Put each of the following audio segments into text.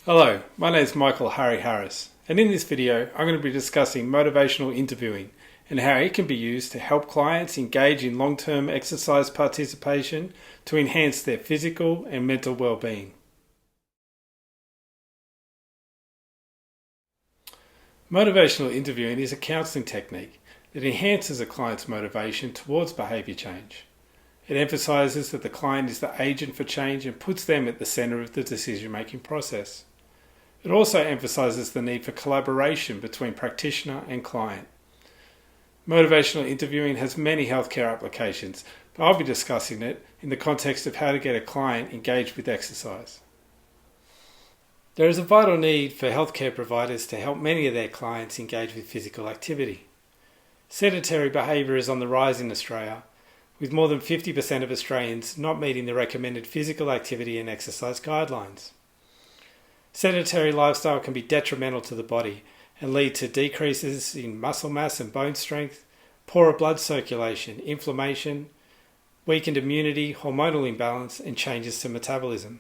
Hello, my name is Michael Harry Harris, and in this video I'm going to be discussing motivational interviewing and how it can be used to help clients engage in long-term exercise participation to enhance their physical and mental well-being. Motivational interviewing is a counselling technique that enhances a client's motivation towards behaviour change. It emphasises that the client is the agent for change and puts them at the centre of the decision-making process. It also emphasises the need for collaboration between practitioner and client. Motivational interviewing has many healthcare applications, but I'll be discussing it in the context of how to get a client engaged with exercise. There is a vital need for healthcare providers to help many of their clients engage with physical activity. Sedentary behaviour is on the rise in Australia, with more than 50% of Australians not meeting the recommended physical activity and exercise guidelines. Sedentary lifestyle can be detrimental to the body and lead to decreases in muscle mass and bone strength, poorer blood circulation, inflammation, weakened immunity, hormonal imbalance, and changes to metabolism.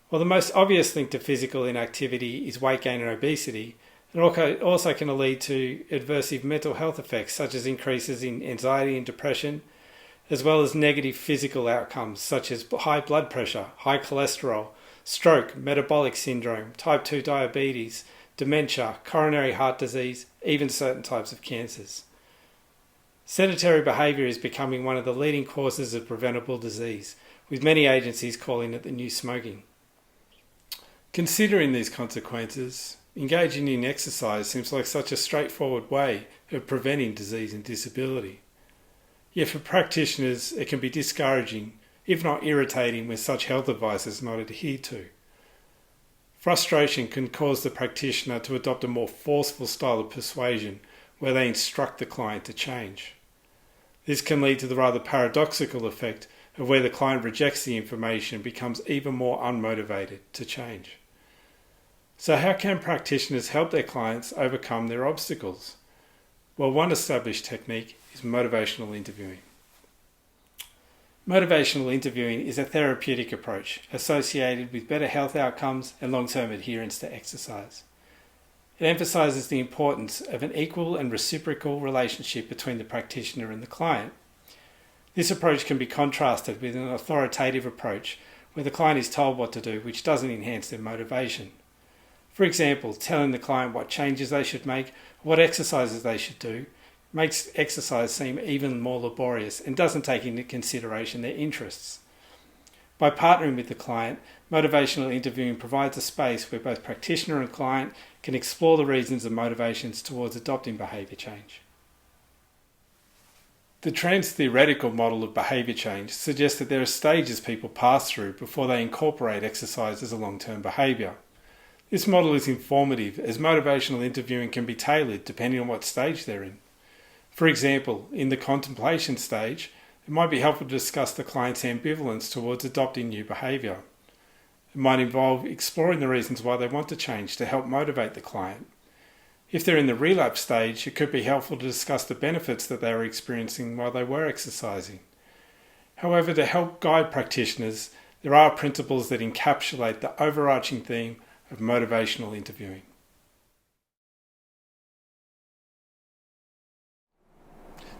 While the most obvious link to physical inactivity is weight gain and obesity, it also can lead to adverse mental health effects such as increases in anxiety and depression, as well as negative physical outcomes such as high blood pressure, high cholesterol, stroke, metabolic syndrome, type 2 diabetes, dementia, coronary heart disease, even certain types of cancers. Sedentary behaviour is becoming one of the leading causes of preventable disease, with many agencies calling it the new smoking. Considering these consequences, engaging in exercise seems like such a straightforward way of preventing disease and disability. Yet for practitioners, it can be discouraging, if not irritating, when such health advice is not adhered to. Frustration can cause the practitioner to adopt a more forceful style of persuasion where they instruct the client to change. This can lead to the rather paradoxical effect of where the client rejects the information and becomes even more unmotivated to change. So how can practitioners help their clients overcome their obstacles? Well, one established technique is motivational interviewing. Motivational interviewing is a therapeutic approach associated with better health outcomes and long-term adherence to exercise. It emphasises the importance of an equal and reciprocal relationship between the practitioner and the client. This approach can be contrasted with an authoritative approach where the client is told what to do, which doesn't enhance their motivation. For example, telling the client what changes they should make, what exercises they should do, makes exercise seem even more laborious and doesn't take into consideration their interests. By partnering with the client, motivational interviewing provides a space where both practitioner and client can explore the reasons and motivations towards adopting behaviour change. The trans-theoretical model of behaviour change suggests that there are stages people pass through before they incorporate exercise as a long-term behaviour. This model is informative as motivational interviewing can be tailored depending on what stage they're in. For example, in the contemplation stage, it might be helpful to discuss the client's ambivalence towards adopting new behaviour. It might involve exploring the reasons why they want to change to help motivate the client. If they're in the relapse stage, it could be helpful to discuss the benefits that they were experiencing while they were exercising. However, to help guide practitioners, there are principles that encapsulate the overarching theme of motivational interviewing.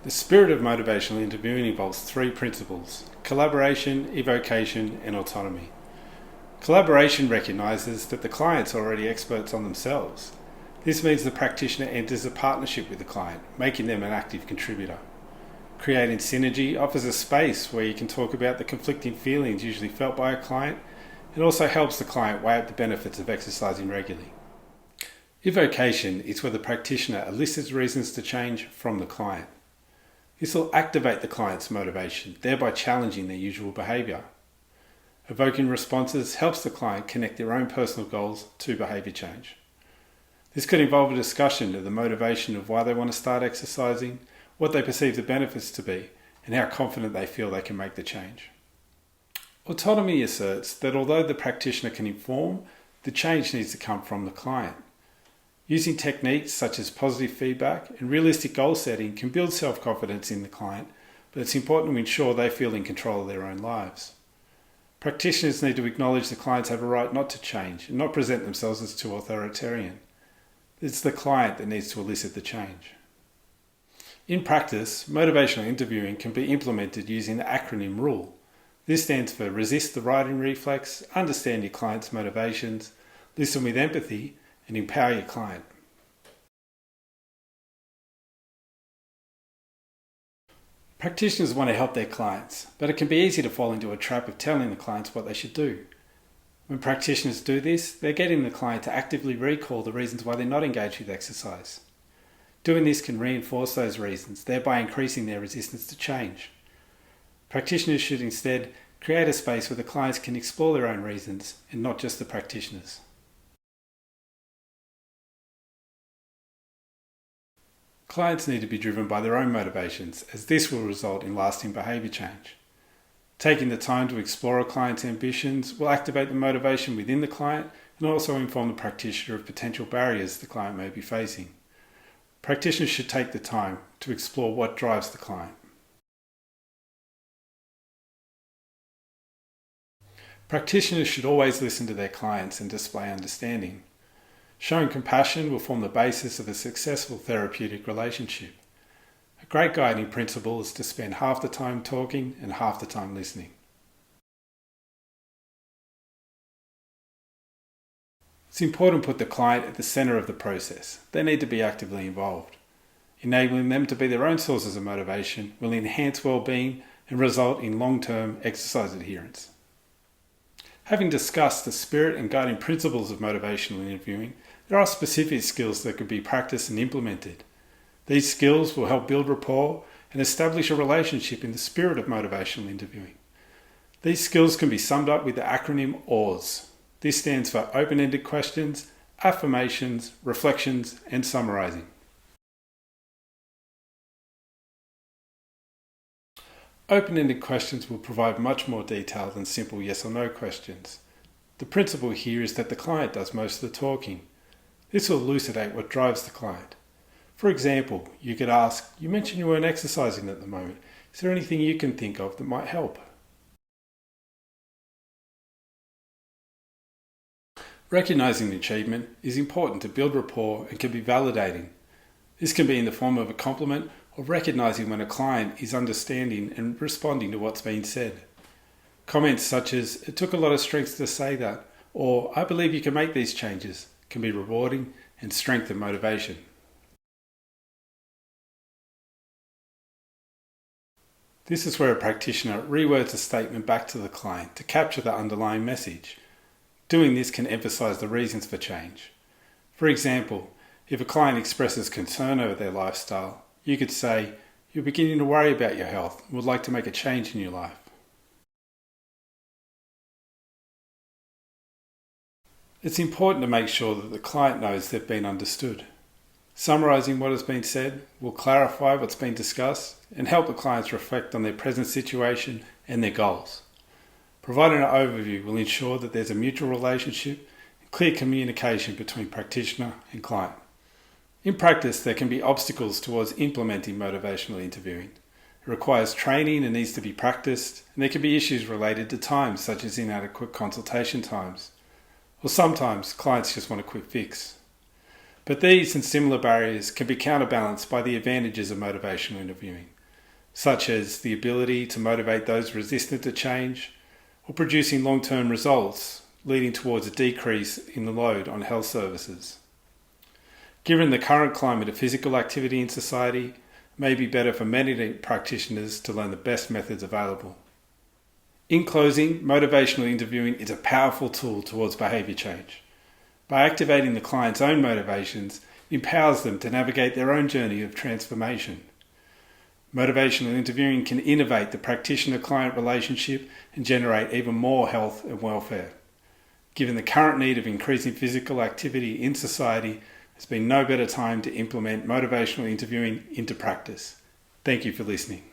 The spirit of motivational interviewing involves three principles: collaboration, evocation, and autonomy. Collaboration recognises that the clients are already experts on themselves. This means the practitioner enters a partnership with the client, making them an active contributor. Creating synergy offers a space where you can talk about the conflicting feelings usually felt by a client. It also helps the client weigh up the benefits of exercising regularly. Evocation is where the practitioner elicits reasons to change from the client. This will activate the client's motivation, thereby challenging their usual behaviour. Evoking responses helps the client connect their own personal goals to behaviour change. This could involve a discussion of the motivation of why they want to start exercising, what they perceive the benefits to be, and how confident they feel they can make the change. Autonomy asserts that although the practitioner can inform, the change needs to come from the client. Using techniques such as positive feedback and realistic goal setting can build self-confidence in the client, but it's important to ensure they feel in control of their own lives. Practitioners need to acknowledge the clients have a right not to change and not present themselves as too authoritarian. It's the client that needs to elicit the change. In practice, motivational interviewing can be implemented using the acronym RULE. This stands for Resist the Writing Reflex, Understand your client's motivations, Listen with empathy, and Empower your client. Practitioners want to help their clients, but it can be easy to fall into a trap of telling the clients what they should do. When practitioners do this, they're getting the client to actively recall the reasons why they're not engaged with exercise. Doing this can reinforce those reasons, thereby increasing their resistance to change. Practitioners should instead create a space where the clients can explore their own reasons and not just the practitioners. Clients need to be driven by their own motivations, as this will result in lasting behaviour change. Taking the time to explore a client's ambitions will activate the motivation within the client and also inform the practitioner of potential barriers the client may be facing. Practitioners should take the time to explore what drives the client. Practitioners should always listen to their clients and display understanding. Showing compassion will form the basis of a successful therapeutic relationship. A great guiding principle is to spend half the time talking and half the time listening. It's important to put the client at the centre of the process. They need to be actively involved. Enabling them to be their own sources of motivation will enhance well-being and result in long-term exercise adherence. Having discussed the spirit and guiding principles of motivational interviewing, there are specific skills that could be practiced and implemented. These skills will help build rapport and establish a relationship in the spirit of motivational interviewing. These skills can be summed up with the acronym OARS. This stands for Open-Ended Questions, Affirmations, Reflections, and Summarizing. Open-ended questions will provide much more detail than simple yes or no questions. The principle here is that the client does most of the talking. This will elucidate what drives the client. For example, you could ask, you mentioned you weren't exercising at the moment. Is there anything you can think of that might help? Recognizing the achievement is important to build rapport and can be validating. This can be in the form of a compliment or recognizing when a client is understanding and responding to what's being said. Comments such as, it took a lot of strength to say that, or I believe you can make these changes, can be rewarding and strengthen motivation. This is where a practitioner rewords a statement back to the client to capture the underlying message. Doing this can emphasize the reasons for change. For example, if a client expresses concern over their lifestyle, you could say, you're beginning to worry about your health and would like to make a change in your life. It's important to make sure that the client knows they've been understood. Summarizing what has been said will clarify what's been discussed and help the clients reflect on their present situation and their goals. Providing an overview will ensure that there's a mutual relationship and clear communication between practitioner and client. In practice, there can be obstacles towards implementing motivational interviewing. It requires training and needs to be practiced, and there can be issues related to time, such as inadequate consultation times. Or sometimes clients just want a quick fix. But these and similar barriers can be counterbalanced by the advantages of motivational interviewing, such as the ability to motivate those resistant to change, or producing long-term results, leading towards a decrease in the load on health services. Given the current climate of physical activity in society, it may be better for many practitioners to learn the best methods available. In closing, motivational interviewing is a powerful tool towards behaviour change. By activating the client's own motivations, it empowers them to navigate their own journey of transformation. Motivational interviewing can innovate the practitioner-client relationship and generate even more health and welfare. Given the current need of increasing physical activity in society, there's been no better time to implement motivational interviewing into practice. Thank you for listening.